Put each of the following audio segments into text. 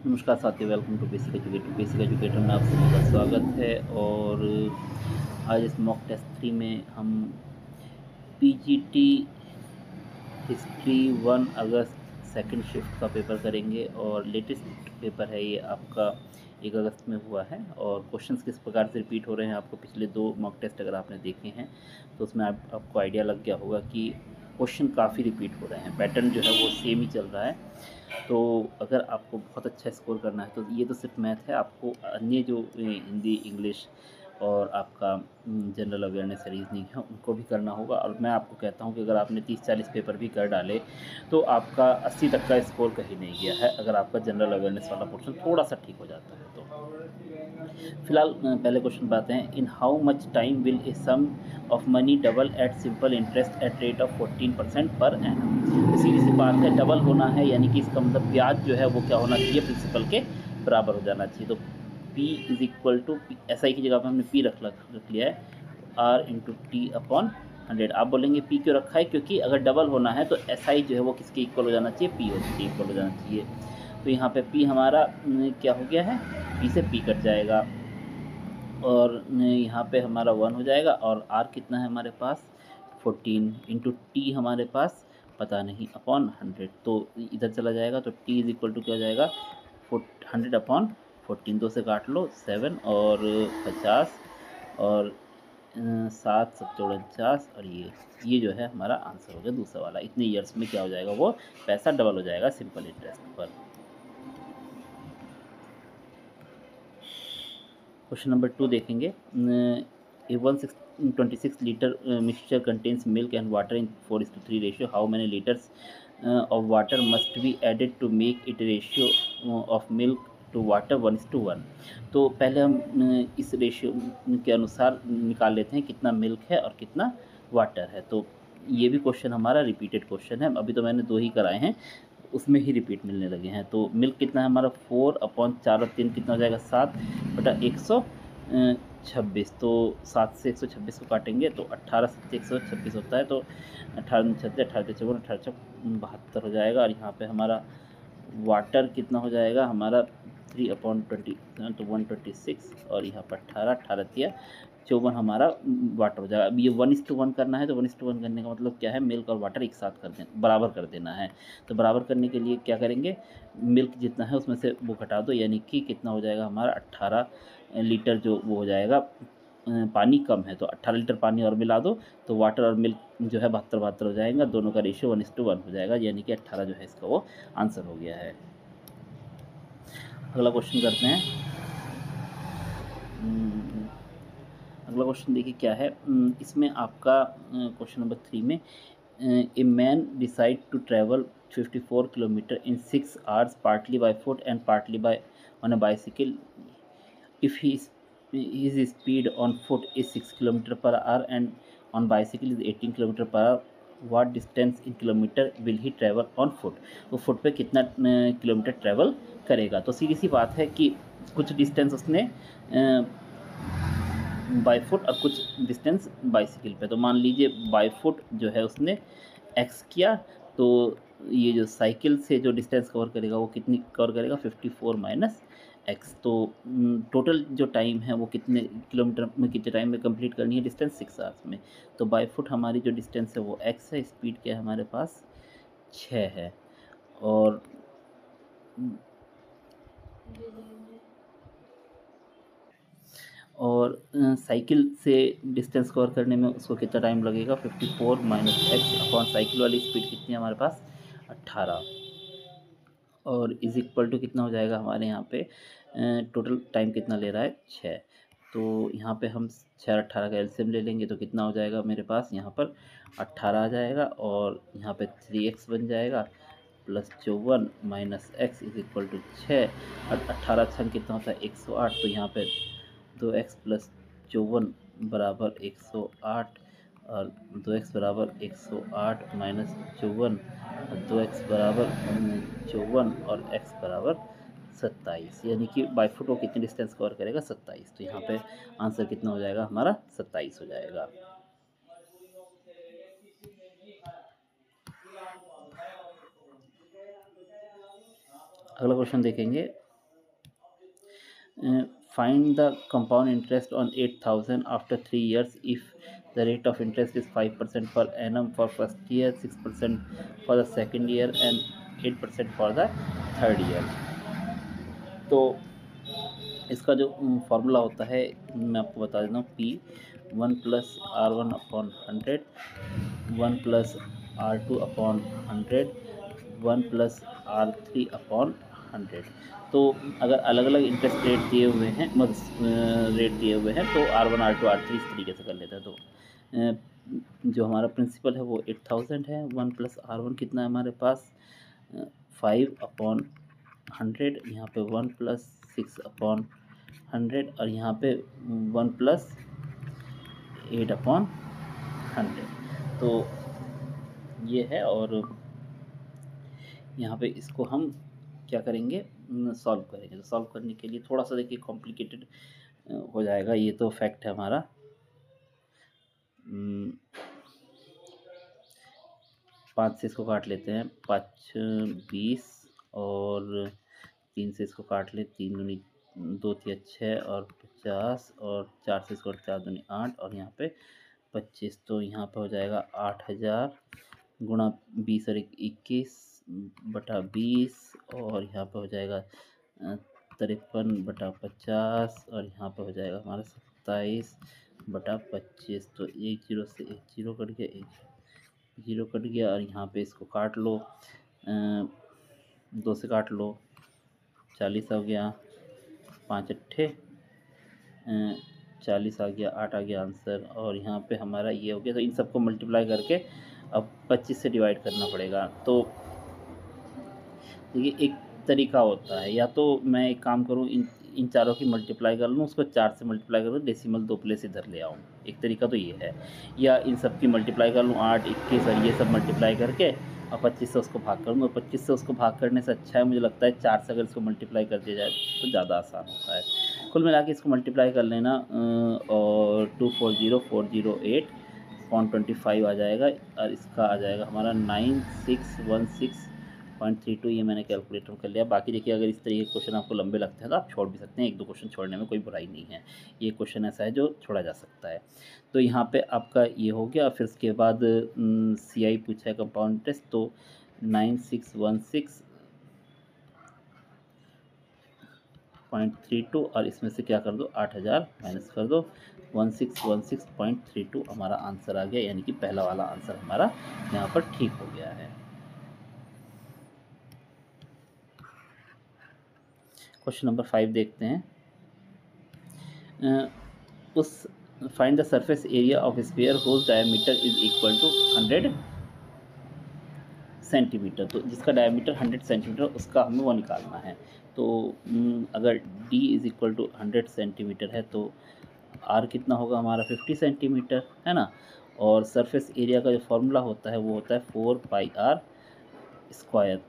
नमस्कार साथियों, welcome to basic educator में आप सभी का स्वागत है। और आज इस मॉक टेस्ट 3 में हम पीजीटी हिस्ट्री 1 अगस्त सेकंड शिफ्ट का पेपर करेंगे। और लेटेस्ट पेपर है ये आपका 1 अगस्त में हुआ है। और क्वेश्चंस किस प्रकार से रिपीट हो रहे हैं, आपको पिछले 2 मॉक टेस्ट अगर आपने देखे हैं तो उसमें आपको आइडिया लग गया होगा कि क्वेश्चन काफ़ी रिपीट हो रहे हैं, पैटर्न जो है वो सेम ही चल रहा है। तो अगर आपको बहुत अच्छा स्कोर करना है तो ये तो सिर्फ मैथ है, आपको अन्य जो हिंदी, इंग्लिश और आपका जनरल अवेयरनेस रीजनिंग है उनको भी करना होगा। और मैं आपको कहता हूँ कि अगर आपने 30-40 पेपर भी कर डाले तो आपका 80 तक का स्कोर कहीं नहीं गया है, अगर आपका जनरल अवेयरनेस वाला पोर्शन थोड़ा सा ठीक हो जाता है तो। फिलहाल पहले क्वेश्चन पे आते हैं। In how much time will a sum of money double at simple interest at rate of 14% per annum. सीधी सी बात है, डबल होना है यानी कि इसका मतलब ब्याज जो है वो क्या होना चाहिए, प्रिंसिपल के बराबर हो जाना चाहिए। तो P is equal to S I की जगह पर हमने P रख लिया है, R इंटू टी अपॉन 100। आप बोलेंगे P क्यों रखा है, क्योंकि अगर डबल होना है तो एस आई जो है वो किसके इक्वल हो जाना चाहिए, P के इक्वल हो जाना चाहिए। तो यहाँ पे P हमारा क्या हो गया है, P से P कट जाएगा और यहाँ पे हमारा 1 हो जाएगा। और R कितना है हमारे पास 14 इंटू टी हमारे पास पता नहीं अपॉन 100, तो इधर चला जाएगा तो T इज इक्वल टू क्या हो जाएगा 100 अपॉन 14। 2 से काट लो 7 और 50 और 7 7 49 और ये जो है हमारा आंसर हो गया दूसरा वाला। इतने ईयर्स में क्या हो जाएगा, वो पैसा डबल हो जाएगा सिंपल इंटरेस्ट पर। क्वेश्चन नंबर 2 देखेंगे। A 126 litre mixture contains milk and water in 4:3 ratio. How many litres of water must be added to make it ratio of milk to water 1:1। तो पहले हम इस रेशियो के अनुसार निकाल लेते हैं कितना मिल्क है और कितना वाटर है। तो ये भी क्वेश्चन हमारा रिपीटेड क्वेश्चन है, अभी तो मैंने 2 ही कराए हैं, उसमें ही रिपीट मिलने लगे हैं। तो मिल्क कितना है हमारा 4 अपॉन 4 और 3 कितना हो जाएगा 7 बटा 126। तो 7 से 126 को काटेंगे तो 18 से 126 होता है, तो 18 36 18 54 18 72 हो जाएगा। और यहाँ पे हमारा वाटर कितना हो जाएगा हमारा 3 अपॉन 20 तो 126 और यहाँ पर 18 18 दिया 54 हमारा वाटर हो जाएगा। अब ये 1:1 करना है, तो 1:1 करने का मतलब क्या है, मिल्क और वाटर एक साथ कर देना, बराबर कर देना है। तो बराबर करने के लिए क्या करेंगे, मिल्क जितना है उसमें से वो घटा दो, यानी कि कितना हो जाएगा हमारा 18 लीटर जो वो हो जाएगा। पानी कम है तो 18 लीटर पानी और मिला दो तो वाटर और मिल्क जो है 72 हो जाएगा, दोनों का रेशियो 1:1 हो जाएगा, यानी कि 18 जो है इसका वो आंसर हो गया है। अगला क्वेश्चन करते हैं। अगला क्वेश्चन देखिए क्या है। इसमें आपका क्वेश्चन नंबर 3 में a man decide to travel 54 kilometre in 6 hours partly by foot and partly by on a bicycle. If his speed on foot is 6 kilometer per hour and on bicycle is 18 kilometer per hour, what distance in kilometer will he travel on foot। तो foot पे कितना kilometre travel करेगा। तो सीधी सी बात है कि कुछ distance उसने बाई फुट और कुछ डिस्टेंस बाइसिकल पे। तो मान लीजिए बाई फुट जो है उसने एक्स किया, तो ये जो साइकिल से जो डिस्टेंस कवर करेगा वो कितनी कवर करेगा 54 माइनस एक्स। तो टोटल जो टाइम है वो कितने किलोमीटर में कितने टाइम में कंप्लीट करनी है डिस्टेंस 6 आवर्स में। तो बाई फुट हमारी जो डिस्टेंस है वो एक्स है, स्पीड क्या है हमारे पास 6 है। और साइकिल से डिस्टेंस कवर करने में उसको कितना टाइम लगेगा 54 माइनस एक्स अपॉन साइकिल वाली स्पीड कितनी है हमारे पास 18 और इज इक्वल टू कितना हो जाएगा हमारे यहाँ पे टोटल टाइम कितना ले रहा है 6। तो यहाँ पे हम 6 और 18 का एलसीएम ले लेंगे तो कितना हो जाएगा मेरे पास यहाँ पर 18 आ जाएगा और यहाँ पे 3x बन जाएगा plus 54 minus x is equal to 6 और 18 छंग कितना होता है 108। तो यहाँ पे 2x प्लस 54 बराबर 108 और 2x बराबर 108 माइनस 54 और 2x बराबर 54 और x बराबर 27, यानी कि बाई फुट वो कितनी डिस्टेंस कवर करेगा 27। तो यहाँ पे आंसर कितना हो जाएगा हमारा 27 हो जाएगा। अगला क्वेश्चन देखेंगे। Find the compound interest on 8,000 after 3 years if the rate of interest is 5% per annum for first year, 6% for the second year and 8% for the third year. तो इसका जो फॉर्मूला होता है मैं आपको बता देता हूँ, P 1+R1/100, 1+R2/100, 1+R3/100। तो अगर अलग अलग इंटरेस्ट रेट दिए हुए हैं, रेट दिए हुए हैं, तो R1, R2, R3 इस तरीके से कर लेते हैं। तो जो हमारा प्रिंसिपल है वो 8,000 है। 1+R1 कितना है हमारे पास, 5/100, यहाँ पे 1+6/100 और यहाँ पे 1+8/100। तो ये है, और यहाँ पे इसको हम क्या करेंगे, सॉल्व करेंगे। तो सॉल्व करने के लिए थोड़ा सा देखिए कॉम्प्लिकेटेड हो जाएगा। ये तो फैक्ट है हमारा। 5 से इसको काट लेते हैं, 5 20 और 3 से इसको काट ले, 3 दूनी 2 तिया 6 और 50 और 4 से इसको 4 दूनी 8 और यहाँ पे 25। तो यहाँ पे हो जाएगा 8,000 गुणा 20 और 21/20 और यहाँ पे हो जाएगा 53/50 और यहाँ पे हो जाएगा हमारा 27/25। तो एक जीरो से एक जीरो कट गया, एक जीरो कट गया और यहाँ पे इसको काट लो, 2 से काट लो, 40 आ गया, 5 अट्ठे 40 आ गया, 8 आ गया आंसर। और यहाँ पे हमारा ये हो गया। तो इन सबको मल्टीप्लाई करके अब 25 से डिवाइड करना पड़ेगा। तो देखिए एक तरीका होता है, या तो मैं एक काम करूँ, इन चारों की मल्टीप्लाई कर लूँ, उसको 4 से मल्टीप्लाई कर लूँ, डेसिमल 2 प्लेस इधर ले आऊँ। एक तरीका तो ये है। या इन सब की मल्टीप्लाई कर लूँ, 8, 21 और ये सब मल्टीप्लाई करके और 25 से उसको भाग कर दूँ। और 25 से उसको भाग करने से अच्छा है, मुझे लगता है 4 से अगर इसको मल्टीप्लाई कर दिया जाए तो ज़्यादा आसान होता है। कुल मिला के इसको मल्टीप्लाई कर लेना और 240,408.25 आ जाएगा और इसका आ जाएगा हमारा 9616.32। ये मैंने कैलकुलेटर में कर लिया। बाकी देखिए अगर इस तरीके के क्वेश्चन आपको लंबे लगते हैं तो आप छोड़ भी सकते हैं, 1-2 क्वेश्चन छोड़ने में कोई बुराई नहीं है। ये क्वेश्चन ऐसा है जो छोड़ा जा सकता है। तो यहाँ पे आपका ये हो गया। फिर उसके बाद CI पूछा है कंपाउंड इंटरेस्ट, तो 9616.32 और इसमें से क्या कर दो, 8,000 माइनस कर दो, 1616.32 हमारा आंसर आ गया। यानी कि पहला वाला आंसर हमारा यहाँ पर ठीक हो गया है। क्वेश्चन नंबर 5 देखते हैं। उस find the surface area of sphere whose diameter is equal to 100 centimetre. तो जिसका डायमीटर 100 सेंटीमीटर उसका हमें वो निकालना है। तो अगर D is equal to 100 centimetre है तो R कितना होगा हमारा, 50 सेंटीमीटर है ना। और सरफेस एरिया का जो फॉर्मूला होता है वो होता है 4πr²।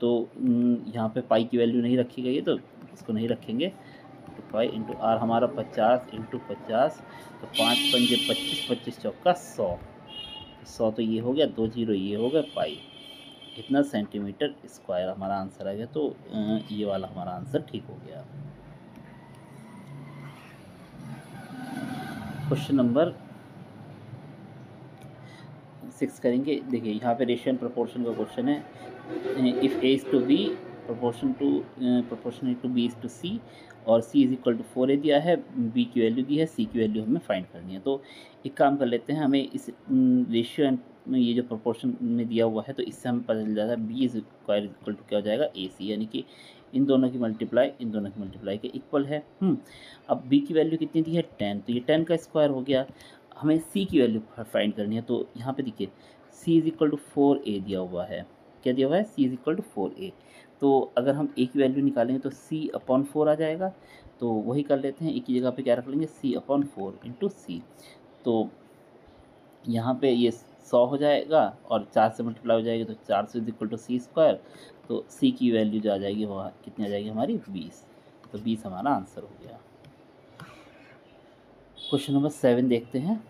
तो यहाँ पे पाई की वैल्यू नहीं रखी गई है तो इसको नहीं रखेंगे। तो पाई इंटू आर हमारा 50 इंटू 50, तो 5 पंजे 25, 25 चौका 100, 100 तो ये हो गया, 2 जीरो ये हो गया, पाई इतना सेंटीमीटर स्क्वायर हमारा आंसर आ गया। तो ये वाला हमारा आंसर ठीक हो गया। क्वेश्चन नंबर 6 करेंगे। देखिए यहाँ पे रेशियो एंड प्रोपोर्शन का क्वेश्चन है। If A is to B proportional to B is to C और C is equal to 4A दिया है, B की वैल्यू दी है, C की वैल्यू हमें फाइंड करनी है। तो एक काम कर लेते हैं, हमें इस रेशियो एंड ये जो प्रोपोर्शन में दिया हुआ है तो इससे हमें पता चल जाता है B is square equal to क्या हो जाएगा, AC, यानी कि इन दोनों की मल्टीप्लाई के इक्वल है। अब B की वैल्यू कितनी दी है, 10, तो ये 10 का स्क्वायर हो गया। हमें C की वैल्यू फाइंड करनी है। तो यहाँ पे देखिए C is equal to 4A दिया हुआ है। क्या दिया हुआ है, C is equal to 4A। तो अगर हम A की वैल्यू निकालेंगे तो C/4 आ जाएगा। तो वही कर लेते हैं, एक ही जगह पे क्या रख लेंगे, C/4 इंटू C। तो यहाँ पे ये 100 हो जाएगा और 4 से मल्टीप्लाई हो जाएगी तो 400 इज इक्वल टू C²। तो C की वैल्यू जो आ जाएगी वो कितनी आ जाएगी हमारी, 20। तो 20 हमारा आंसर हो गया। क्वेश्चन नंबर 7 देखते हैं।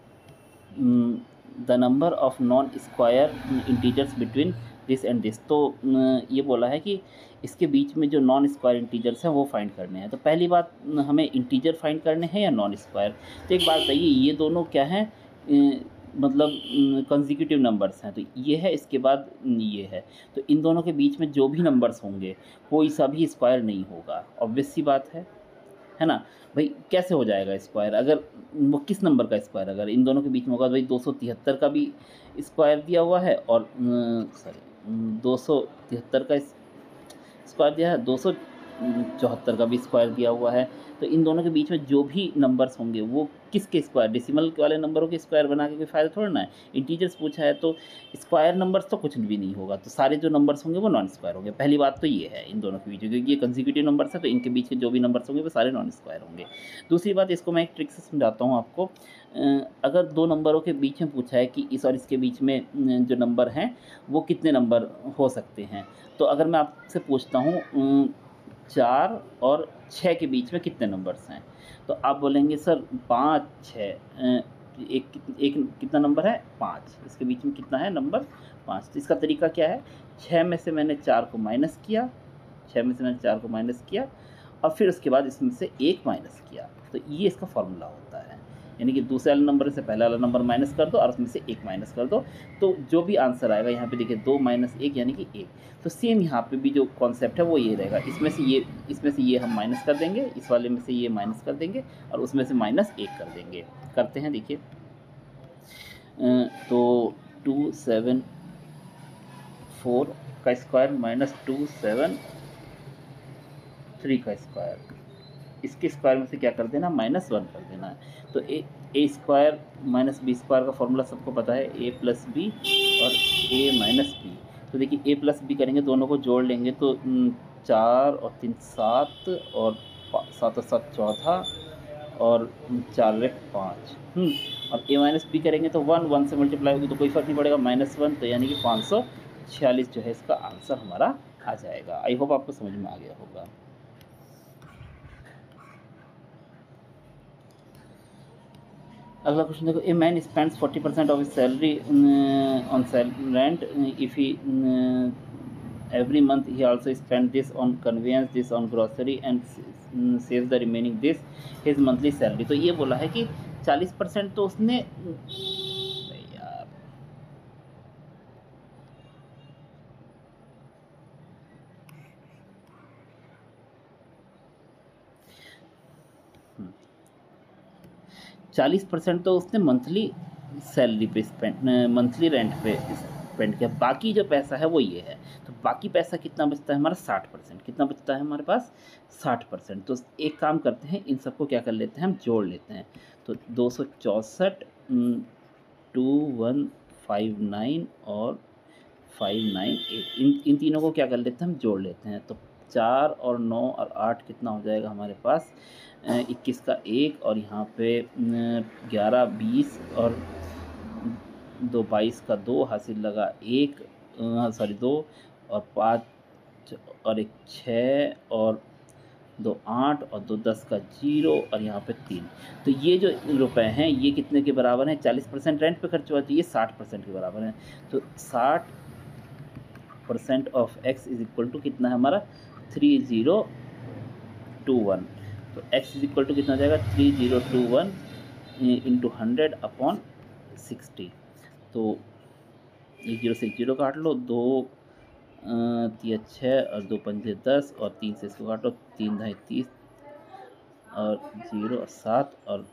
The number of non square integers between this and this. तो ये बोला है कि इसके बीच में जो नॉन स्क्वायर इंटीजर्स हैं वो फाइंड करने हैं। तो पहली बात हमें इंटीजर फाइंड करने हैं या नॉन स्क्वायर। तो एक बात बताइए, ये दोनों क्या हैं, मतलब कंसेक्यूटिव नंबर्स हैं। तो ये है, इसके बाद ये है, तो इन दोनों के बीच में जो भी नंबर्स होंगे कोई सा भी स्क्वायर नहीं होगा। ऑब्वियस सी बात है ना भाई। कैसे हो जाएगा स्क्वायर, अगर वो किस नंबर का स्क्वायर अगर इन दोनों के बीच में होगा, तो भाई 273 का भी स्क्वायर दिया हुआ है और सॉरी 273 का स्क्वायर दिया है, 274 का भी स्क्वायर दिया हुआ है। तो इन दोनों के बीच में जो भी नंबर्स होंगे वो किसके स्क्वायर, डेसिमल वाले नंबरों के स्क्वायर बना के कोई फ़ायदा थोड़ा ना है। इंटीजर्स पूछा है तो स्क्वायर नंबर्स तो कुछ भी नहीं होगा, तो सारे जो नंबर्स होंगे वो नॉन स्क्वायर होंगे। पहली बात तो ये है इन दोनों के बीच में, क्योंकि ये कंसेक्यूटिव नंबर्स है तो इनके बीच के जो भी नंबर्स होंगे वो सारे नॉन स्क्वायर होंगे। दूसरी बात, इसको मैं एक ट्रिक से समझाता हूँ आपको। अगर दो नंबरों के बीच में पूछा है कि इस और इसके बीच में जो नंबर हैं वो कितने नंबर हो सकते हैं, तो अगर मैं आपसे पूछता हूँ 4 और 6 के बीच में कितने नंबर्स हैं, तो आप बोलेंगे सर 5 6 एक कितना नंबर है 5, इसके बीच में कितना है नंबर 5। तो इसका तरीका क्या है, 6 में से मैंने 4 को माइनस किया, 6 में से मैंने 4 को माइनस किया और फिर उसके बाद इसमें से 1 माइनस किया। तो ये इसका फॉर्मूला होता है, यानी कि दूसरे वाले नंबर से पहला वाला नंबर माइनस कर दो और उसमें से 1 माइनस कर दो, तो जो भी आंसर आएगा यहाँ पे देखिए 2 माइनस 1 यानी कि 1। तो सेम यहाँ पे भी जो कॉन्सेप्ट है वो ये रहेगा, इसमें से ये हम माइनस कर देंगे, इस वाले में से ये माइनस कर देंगे और उसमें से माइनस 1 कर देंगे। करते हैं, देखिए तो 274 का स्क्वायर माइनस 273 का स्क्वायर, इसके स्क्वायर में से क्या कर देना, -1 कर देना है। तो ए स्क्वायर माइनस बी स्क्वायर का फॉर्मूला सबको पता है, ए प्लस बी और ए माइनस बी। तो देखिए ए प्लस बी करेंगे, दोनों को जोड़ लेंगे तो 4 और 3 7 और 7 और 7 14 और 4 और 1 5। और ए माइनस बी करेंगे तो 1 से मल्टीप्लाई होगी तो कोई फ़र्क नहीं पड़ेगा, -1, तो यानी कि 546 जो है इसका आंसर हमारा आ जाएगा। आई होप आपको समझ में आ गया होगा। अगला क्वेश्चन देखो, a man spends 40% of his salary on rent if he every month he also spend this on conveyance, this on grocery and saves the remaining this his monthly salary। तो ये बोला है कि 40% तो उसने यार 40% तो उसने मंथली सैलरी पे स्पेंड, मंथली रेंट पे स्पेंड किया। बाकी जो पैसा है वो ये है, तो बाकी पैसा कितना बचता है हमारा 60%। कितना बचता है हमारे पास 60%। तो एक काम करते हैं, इन सबको क्या कर लेते हैं, हम जोड़ लेते हैं। तो 264 2159 और 598, इन तीनों को क्या कर लेते हैं, हम जोड़ लेते हैं। तो 4 और 9 और 8 कितना हो जाएगा हमारे पास, 21 का 1 और यहाँ पे 11 20 और 2 22 का 2 हासिल लगा 1, सॉरी 2 और 5 और 1 6 और 2 8 और 2 10 का 0 और यहाँ पे 3। तो ये जो रुपए हैं ये कितने के बराबर हैं, 40% रेंट पे खर्च हुआ, तो ये 60% के बराबर हैं। तो 60% of x is equal to कितना है हमारा 3021। तो x इज इक्वल टू कितना हो जाएगा 3021 इंटू 100 अपॉन 60। तो 1 0 से 1 0 काट लो, 2 3 6 और 2 5 10 और 3 से इसको काटो, 3 ढाई 30 और 0 और 7 और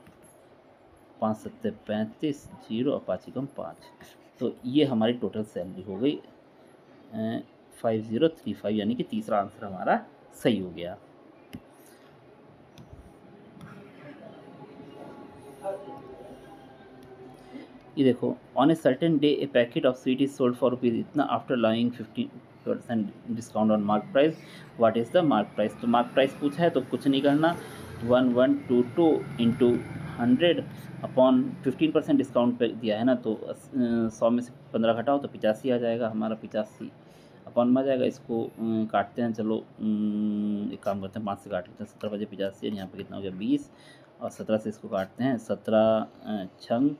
5 7 35 0 और 5 कम 5। तो ये हमारी टोटल सैलरी हो गई 5035, यानी कि तीसरा आंसर हमारा सही हो गया। ये देखो, on a certain day a packet of sweet is sold for rupees इतना after allowing 50% discount on mark price, what is the mark price. तो मार्क प्राइस पूछा है तो कुछ नहीं करना, 1122 इंटू 100 अपॉन 15% डिस्काउंट पे दिया है ना, तो 100 में से 15 घटाओ तो 85 आ जाएगा हमारा, 85 अपॉन में आ जाएगा। इसको काटते हैं, चलो एक काम करते हैं 5 से काट लेते हैं, 17 बजे 85 और यहाँ पे कितना हो गया 20 और 17 से इसको काटते हैं, 17 छंग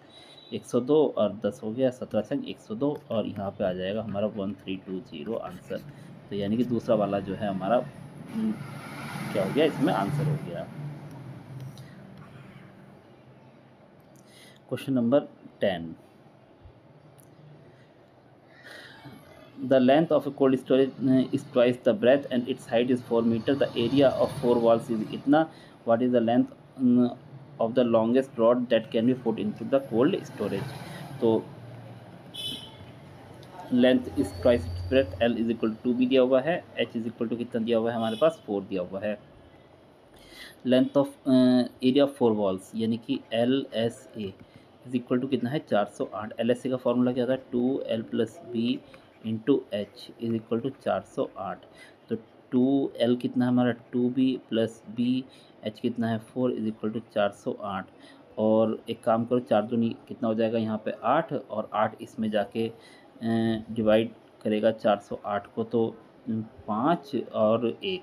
102 और 10 हो गया, 17 छंग 102 और यहाँ पे आ जाएगा हमारा 1320 आंसर। तो यानी कि दूसरा वाला जो है हमारा क्या हो गया, इसमें आंसर हो गया। Question number 10, the length of a cold storage is twice the breadth and its height is 4 meter. The area of 4 walls is itna. What is the length of the longest rod that can be put into the cold storage? तो length is twice breadth, L is equal to 2 भी दिया हुआ है, H is equal to कितना दिया हुआ है हमारे पास 4 दिया हुआ है। Length of area of 4 walls यानी कि L S A is equal to कितना है 408। एल एस ए का फॉर्मूला क्या था 2l plus B into H is equal to 408। तो 2l कितना है हमारा 2b प्लस बी, एच कितना है 4 इज इक्वल टू 408। और एक काम करो 4 दूनी कितना हो जाएगा यहाँ पे 8, और 8 इसमें जाके डिवाइड करेगा 408 को, तो 5 और 1,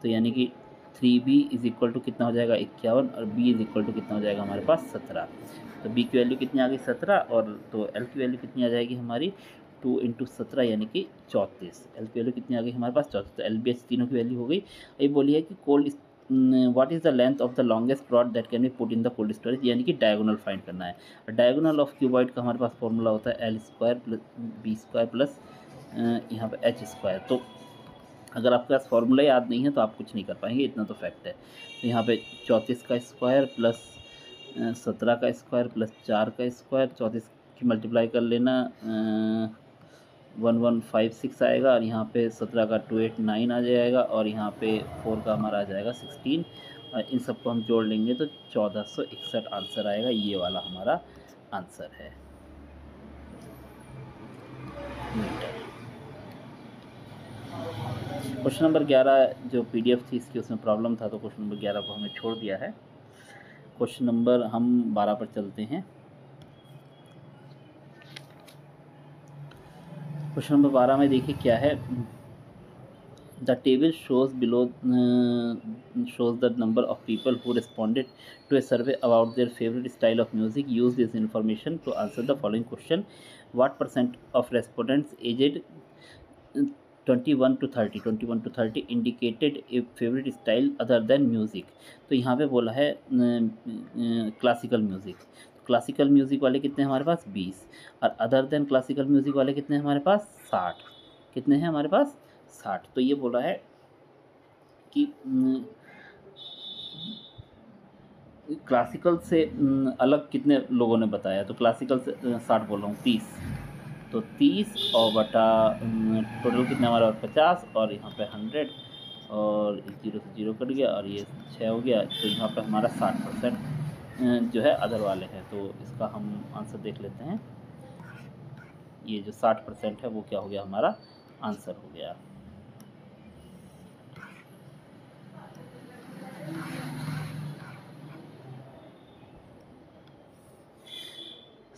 तो यानी कि 3b इज इक्वल टू कितना हो जाएगा 51, और b इज इक्वल टू कितना हो जाएगा हमारे पास 17। तो b की वैल्यू कितनी आ गई 17, और तो l की वैल्यू कितनी आ जाएगी हमारी 2 इंटू 17 यानी कि 34। l की वैल्यू कितनी आ गई हमारे पास 34, तो एल बी एच तीनों की वैल्यू हो गई। ये बोली है कि cold what is the length of the longest rod that can be put in the cold storage, यानी कि डायगोनल फाइंड करना है। डायगोनल ऑफ क्यूबॉइड का हमारे पास फॉर्मूला होता है L square plus B square plus यहाँ पे एच स्क्वायर। तो अगर आपके पास फॉर्मूला याद नहीं है तो आप कुछ नहीं कर पाएंगे, इतना तो फैक्ट है। तो यहाँ पे 34 का स्क्वायर प्लस 17 का स्क्वायर प्लस 4 का स्क्वायर, 34 की मल्टीप्लाई कर लेना 1156 आएगा, और यहाँ पे 17 का 289 आ जाएगा, और यहाँ पे 4 का हमारा आ जाएगा 16। इन सबको हम जोड़ लेंगे तो 1461 आंसर आएगा। ये वाला हमारा आंसर है मीटर। क्वेश्चन नंबर 11 जो पीडीएफ थी इसकी उसमें प्रॉब्लम था, तो क्वेश्चन नंबर 11 को हमने छोड़ दिया है। क्वेश्चन नंबर हम 12 पर चलते हैं। क्वेश्चन नंबर 12 में देखिए क्या है, the table shows below shows the number of people who responded to a survey about their favorite style of music. Use this information to answer the following question. What percent of respondents aged 21 to 30 indicated a favorite style other than music? तो यहाँ पे बोला है classical music. Classical music वाले कितने हैं हमारे पास 20, और अदर देन क्लासिकल म्यूज़िक वाले कितने हैं हमारे पास 60। कितने हैं हमारे पास 60। तो ये बोला है कि क्लासिकल से अलग कितने लोगों ने बताया, तो क्लासिकल से 60 बोल रहा हूँ 30, तो 30 और बटा टोटल कितना हमारा 50, और यहाँ पे 100, और 0 से 0 कट गया, और ये 6 हो गया। तो यहाँ पे हमारा 60% जो है अदर वाले हैं। तो इसका हम आंसर देख लेते हैं। ये जो 60% है वो क्या हो गया हमारा आंसर हो गया।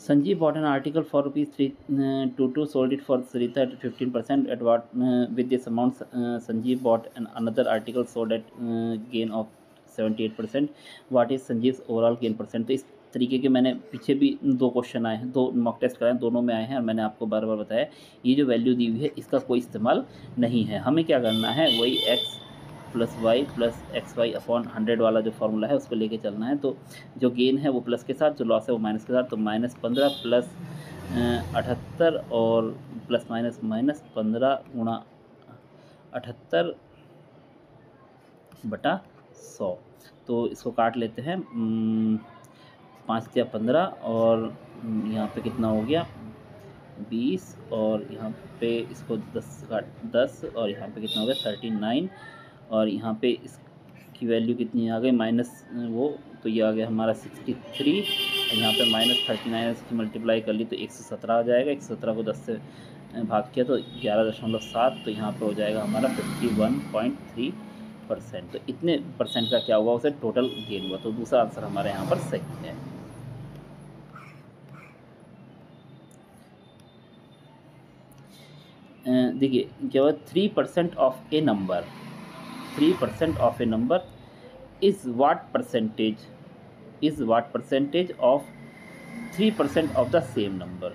Sanjeev bought an article for rupees 322, sold it for Sarita at 15%. At what with this amount, Sanjeev bought another article sold at gain of 78%. What is Sanjeev's overall gain percent? तो इस तरीके के मैंने पीछे भी 2 question आए हैं, 2 mock test कराए हैं, दोनों में आए हैं, और मैंने आपको बार बार बताया ये जो वैल्यू दी हुई है इसका कोई इस्तेमाल नहीं है। हमें क्या करना है, वही x plus Y plus X Y upon 100 वाला जो फार्मूला है उसको लेके चलना है। तो जो गेन है वो प्लस के साथ, जो लॉस है वो माइनस के साथ। तो -15 प्लस 78 और प्लस माइनस -15 गुणा 78 बटा 100। तो इसको काट लेते हैं, 5 या 15, और यहाँ पे कितना हो गया 20, और यहाँ पे इसको 10 और यहाँ पे कितना हो गया 39, और यहाँ पे इसकी वैल्यू कितनी आ गई माइनस वो, तो ये आ गया हमारा 63, और यहाँ पे -39 इसकी मल्टीप्लाई कर ली तो 117 आ जाएगा। 117 को 10 से भाग किया तो 11.7, तो यहाँ पे हो जाएगा हमारा 51.3%। तो इतने परसेंट का क्या हुआ उसे टोटल गेन हुआ। तो दूसरा आंसर हमारे यहाँ पर सही है। देखिए क्या हुआ 3% of A number, 3% of a number is what percentage of 3% of the same number।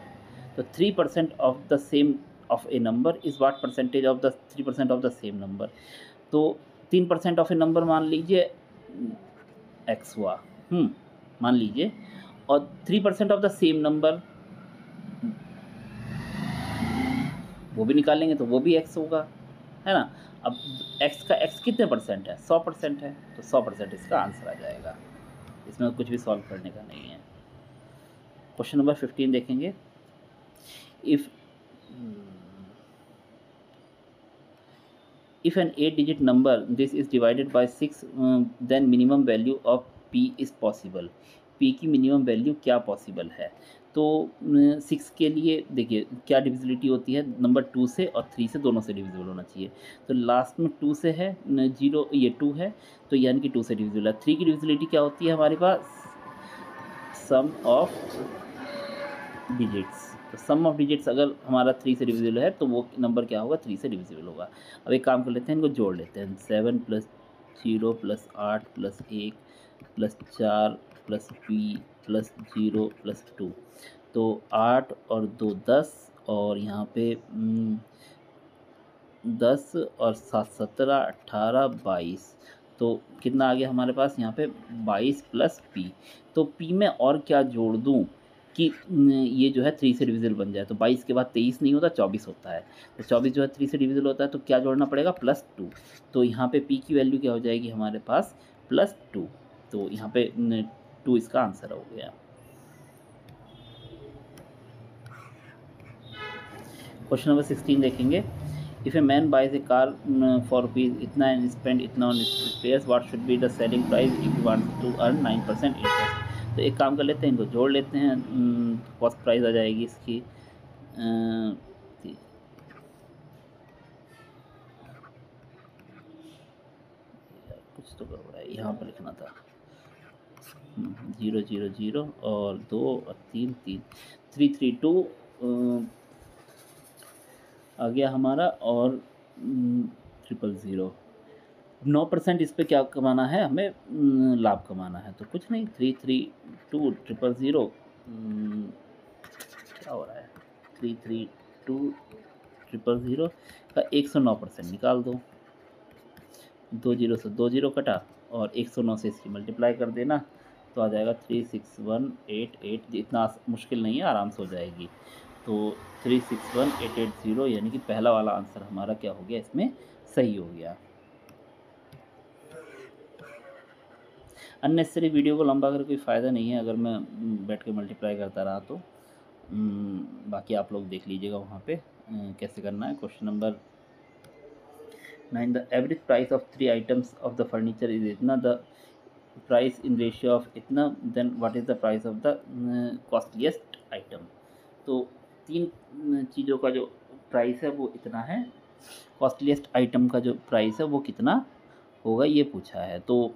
तो 3% of the same of A number is what percentage of the 3% of the same number. तो 3% ऑफ ए नंबर मान लीजिए x हुआ, मान लीजिए, और 3% of the same number वो भी निकालेंगे तो वो भी एक्स होगा, है ना। अब एक्स का एक्स कितने परसेंट है, 100% है, तो 100% इसका आंसर आ जाएगा। इसमें कुछ भी सॉल्व करने का नहीं है। क्वेश्चन नंबर 15 देखेंगे। If an 8-digit number this is divided by 6, then minimum value of p is possible। p की मिनिमम वैल्यू क्या पॉसिबल है? तो 6 के लिए देखिए क्या डिविजिबिलिटी होती है, नंबर 2 से और 3 से, दोनों से डिविजिबल होना चाहिए। तो लास्ट में 2 से है, 0 ये 2 है, तो यानी कि 2 से डिविजिबल है। 3 की डिविजिबिलिटी क्या होती है हमारे पास, सम ऑफ डिजिट्स। तो सम ऑफ डिजिट्स अगर हमारा 3 से डिविजिबल है तो वो नंबर क्या होगा, 3 से डिविजिबल होगा। अब एक काम कर लेते हैं, इनको जोड़ लेते हैं। 7 + 0 + 8 + 1 + 4 + p + 0 + 2। तो 8 और 2 10, और यहाँ पे 10 और 7 17 18 22। तो कितना आ गया हमारे पास यहाँ पे, 22 + p। तो p में और क्या जोड़ दूँ कि ये जो है 3 से डिविजिबल बन जाए। तो 22 के बाद 23 नहीं होता, 24 होता है। तो 24 जो है 3 से डिविजिबल होता है, तो क्या जोड़ना पड़ेगा, +2। तो यहाँ पे p की वैल्यू क्या हो जाएगी हमारे पास, +2। तो यहाँ पे 2 इसका आंसर हो गया। क्वेश्चन नंबर 16 देखेंगे। If a man buys a car for rupees इतना एंड स्पेंड इतना on repairs, what should be the selling price if you want to earn 9% interest. तो एक काम कर लेते हैं, इनको जोड़ लेते हैं। कॉस्ट प्राइस आ जाएगी इसकी, कुछ तो गड़बड़ है, यहाँ पर लिखना था 0 0 0 और 2 और 3 3 332 आ गया हमारा, और 000। 9% इस पर क्या कमाना है हमें, लाभ कमाना है। तो कुछ नहीं, 332 000 क्या हो रहा है, 332 000 का 109% निकाल दो। 2 0 से 2 0 कटा, और 109 से इसकी मल्टीप्लाई कर देना, तो आ जाएगा 361880। इतना मुश्किल नहीं है, आराम से हो जाएगी। तो 361880 यानी कि पहला वाला आंसर हमारा क्या हो गया, इसमें सही हो गया। अननेसेसरी वीडियो को लंबा कर कोई फ़ायदा नहीं है, अगर मैं बैठ के मल्टीप्लाई करता रहा तो। बाकी आप लोग देख लीजिएगा वहाँ पे कैसे करना है। Question number 9, the average price of 3 items of the furniture is इतना, the price in ratio of इतना, then what is the price of the costliest item. तो 3 चीज़ों का जो प्राइस है वो इतना है, कॉस्टलीस्ट आइटम का जो प्राइस है वो कितना होगा, ये पूछा है। तो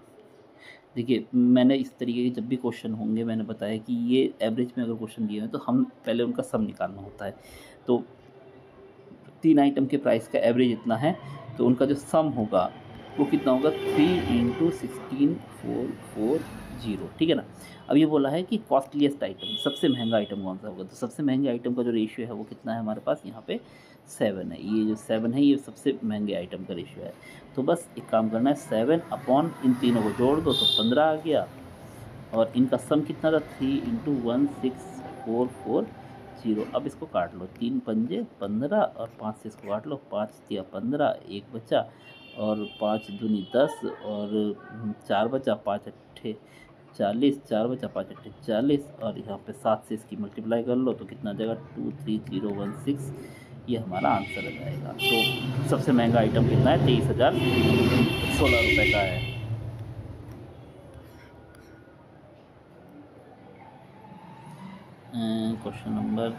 देखिए मैंने इस तरीके के जब भी क्वेश्चन होंगे, मैंने बताया कि ये एवरेज में अगर क्वेश्चन दिए हैं तो हम पहले उनका सम निकालना होता है। तो 3 आइटम के प्राइस का एवरेज इतना है, तो उनका जो सम होगा वो कितना होगा, 3 × 16440, ठीक है ना। अब ये बोला है कि कॉस्टलीस्ट आइटम, सबसे महंगा आइटम कौन सा होगा। तो सबसे महंगे आइटम का जो रेशियो है वो कितना है हमारे पास, यहाँ पे 7 है। ये जो 7 है ये सबसे महंगे आइटम का रेशियो है। तो बस एक काम करना है, 7 अपॉन इन तीनों को जोड़ दो तो 15 आ गया, और इनका सम कितना था, 3 × 16440। अब इसको काट लो, 3 पंजे 15 और 5 से इसको काट लो, 5 तिया 15, 1 बचा, और 5 दूनी 10, और 4 बचा, 5 अट्ठे 40, 4 बचा, 5 अट्ठे 40, और यहाँ पे 7 से इसकी मल्टीप्लाई कर लो तो कितना आ जाएगा, 23016। ये हमारा आंसर आ जाएगा। तो सबसे महंगा आइटम कितना है, 23,016 रुपये का है। Question number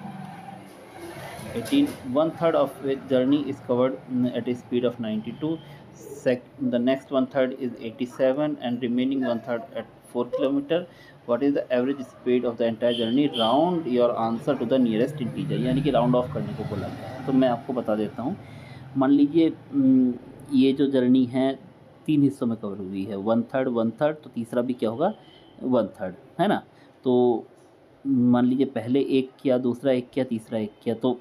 18, 1/3 of a journey is covered at a speed of 92 the next 1/3 is 87 and remaining 1/3 at 4 km। what is the average speed of the entire journey, round your answer to the nearest integer। यानी कि round of करने को बोला गया है। तो मैं आपको बता देता हूँ, मान लीजिए ये जो जर्नी है 3 हिस्सों में कवर हुई है, 1/3 1/3, तो तीसरा भी क्या होगा, 1/3, है ना। तो मान लीजिए पहले 1 किया, दूसरा 1 किया, तीसरा 1 किया, तो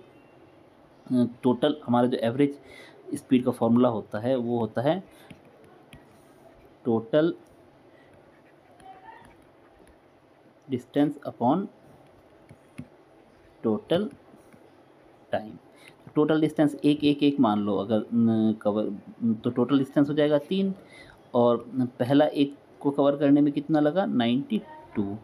टोटल हमारा जो एवरेज स्पीड का फॉर्मूला होता है वो होता है total distance upon total time. Total distance एक एक एक मान लो, अगर कवर तो टोटल डिस्टेंस हो जाएगा 3, और पहला एक को कवर करने में कितना लगा 92,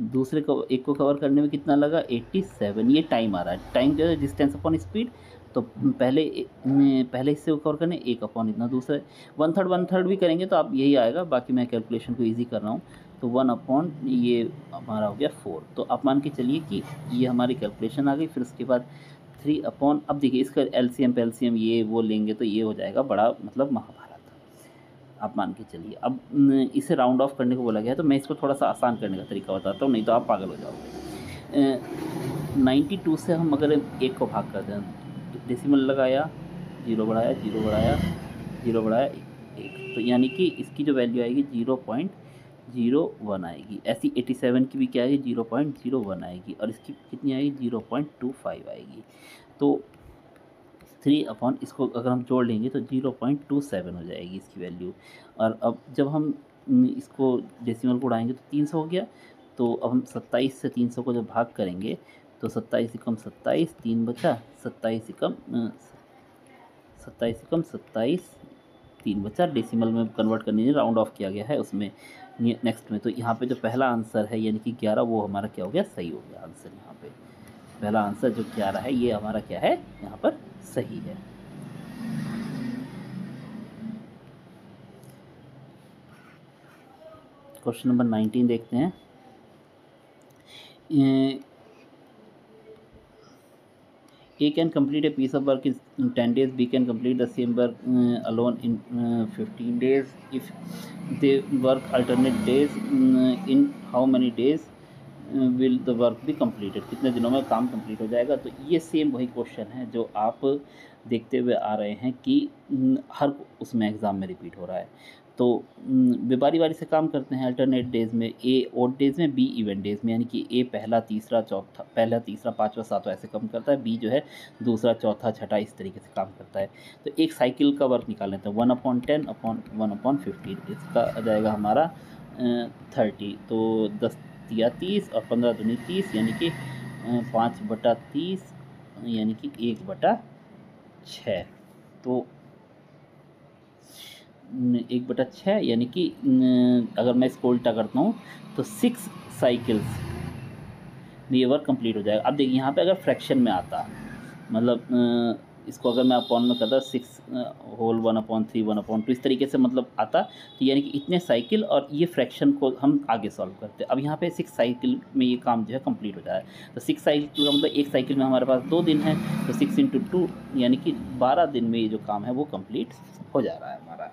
दूसरे को एक को कवर करने में कितना लगा 87। ये टाइम आ रहा है, टाइम जो है डिस्टेंस अपॉन स्पीड। तो पहले हिस्से को कवर करने एक अपॉन इतना, दूसरे वन थर्ड भी करेंगे तो आप यही आएगा। बाकी मैं कैलकुलेशन को ईजी कर रहा हूँ, तो 1 अपॉन ये हमारा हो गया 4। तो आप मान के चलिए कि ये हमारी कैलकुलेशन आ गई। फिर उसके बाद 3 अपॉन, अब देखिए इसका एलसीएम पेलसीएम ये वो लेंगे तो ये हो जाएगा बड़ा मतलब महाभारत, आप मान के चलिए। अब इसे राउंड ऑफ करने को बोला गया है, तो मैं इसको थोड़ा सा आसान करने का तरीका बताता हूँ, नहीं तो आप पागल हो जाओगे। 92 से हम अगर एक को भाग कर दें, डेसिमल लगाया, जीरो बढ़ाया, जीरो बढ़ाया, जीरो बढ़ाया, एक, तो यानी कि इसकी जो वैल्यू आएगी 0.01 आएगी। ऐसी 87 की भी क्या आएगी 0.01 आएगी, और इसकी कितनी आएगी 0.25 आएगी। तो 3 अपॉन इसको अगर हम जोड़ लेंगे तो 0.27 हो जाएगी इसकी वैल्यू। और अब जब हम इसको डेसिमल को उड़ाएंगे तो 300 हो गया। तो अब हम 27 से 300 को जब भाग करेंगे तो 27 एकम 27, 3 बचा, 27 एकम 3 बचा। डेसिमल में कन्वर्ट करने में राउंड ऑफ किया गया है उसमें नेक्स्ट में। तो यहाँ पे जो पहला आंसर है यानी कि 11, वो हमारा क्या हो गया, सही हो गया आंसर। यहाँ पे पहला आंसर जो 11 है ये हमारा क्या है, यहाँ पर सही है। क्वेश्चन नंबर 19 देखते हैं। A can complete a piece of work in 10 days. B can complete the same work alone in 15 days. If they work alternate days, in how many days will the work be completed? कितने दिनों में काम complete हो जाएगा? तो ये same वही question है जो आप देखते हुए आ रहे हैं कि हर उसमें एग्ज़ाम में रिपीट हो रहा है। तो वे बारी बारी से काम करते हैं अल्टरनेट डेज़ में, ए ओड डेज़ में, बी इवेंट डेज़ में। यानी कि ए पहला तीसरा चौथा, पहला तीसरा पाँचवा सातवां ऐसे काम करता है, बी जो है दूसरा चौथा छठा इस तरीके से काम करता है। तो एक साइकिल का वर्क निकाल लेते हैं, 1/10 अपॉन 1/15, इसका आ जाएगा हमारा 30। तो 10 या 30 और 15 दूनी 30, यानी कि 5/30 यानी कि 1/6। तो 1/6 यानी कि अगर मैं इसको उल्टा करता हूँ तो 6 साइकिल्स में ये वर्क कंप्लीट हो जाएगा। अब देखिए यहाँ पे अगर फ्रैक्शन में आता, मतलब इसको अगर मैं अपॉन में करता 6 होल 1/3 1/2 इस तरीके से मतलब आता, तो यानी कि इतने साइकिल, और ये फ्रैक्शन को हम आगे सॉल्व करते। अब यहाँ पे 6 साइकिल में ये काम जो है कंप्लीट हो जाए। तो 6 साइकिल का मतलब एक साइकिल में हमारे पास 2 दिन है, तो 6 × 2 यानी कि 12 दिन में ये जो काम है वो कंप्लीट हो जा रहा है हमारा।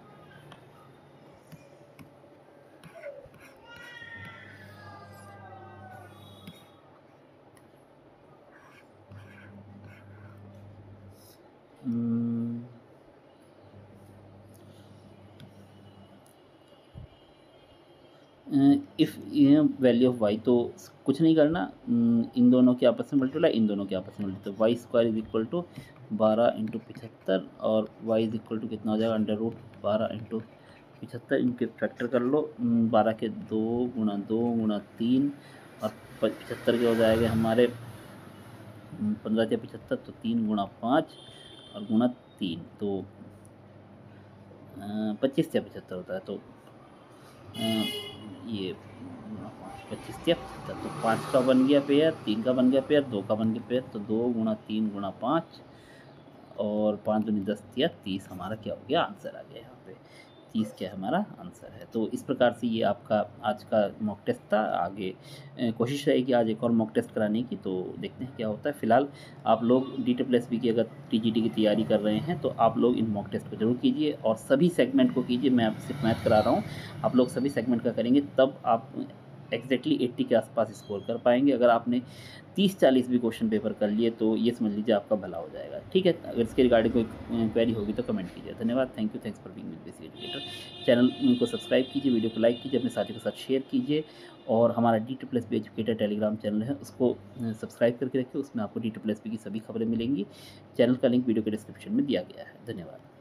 इफ़ ये वैल्यू ऑफ वाई, तो कुछ नहीं करना, इन दोनों के आपस में मल्टीप्लाई, इन दोनों के आपस में मल्टीप्लाई। तो Y square is equal to 12 × 75, और वाई इज इक्वल टू कितना हो जाएगा, √12 × 75। इनके फैक्टर कर लो, 12 के 2 × 2 × 3 और 75 के हो जाएगा हमारे 15 या 75, तो 3 × 5 और × 3, तो 25 या 75 होता है। तो ये 25 या 75, तो 5 का बन गया पेयर, 3 का बन गया पेयर, 2 का बन गया पेयर। तो 2 × 3 × 5 और 5 दूनी 10 या 30 हमारा क्या हो गया, आंसर आ गया। यहाँ पे 30 क्या हमारा आंसर है। तो इस प्रकार से ये आपका आज का मॉक टेस्ट था। आगे कोशिश रहेगी आज एक और मॉक टेस्ट कराने की, तो देखते हैं क्या होता है। फिलहाल आप लोग DSSB की अगर TGT की तैयारी कर रहे हैं तो आप लोग इन मॉक टेस्ट को जरूर कीजिए, और सभी सेगमेंट को कीजिए। मैं सिर्फ मैथ करा रहा हूँ, आप लोग सभी सेगमेंट का करेंगे, तब आप एग्जैक्टली 80 के आसपास स्कोर कर पाएंगे। अगर आपने 30-40 भी क्वेश्चन पेपर कर लिए तो ये समझ लीजिए आपका भला हो जाएगा। ठीक है, अगर इसके रिगार्डिंग कोई क्वेरी होगी तो कमेंट कीजिए। धन्यवाद, thank you, thanks for being with basic educator. Channel को सब्सक्राइब कीजिए, वीडियो को लाइक कीजिए, अपने साथियों के साथ शेयर कीजिए और हमारा D2+B एजुकेटर टेलीग्राम चैनल है उसको सब्सक्राइब करके रखिए, उसमें आपको D2+B की सभी खबरें मिलेंगी। चैनल का लिंक वीडियो के डिस्क्रिप्शन में दिया गया है। धन्यवाद।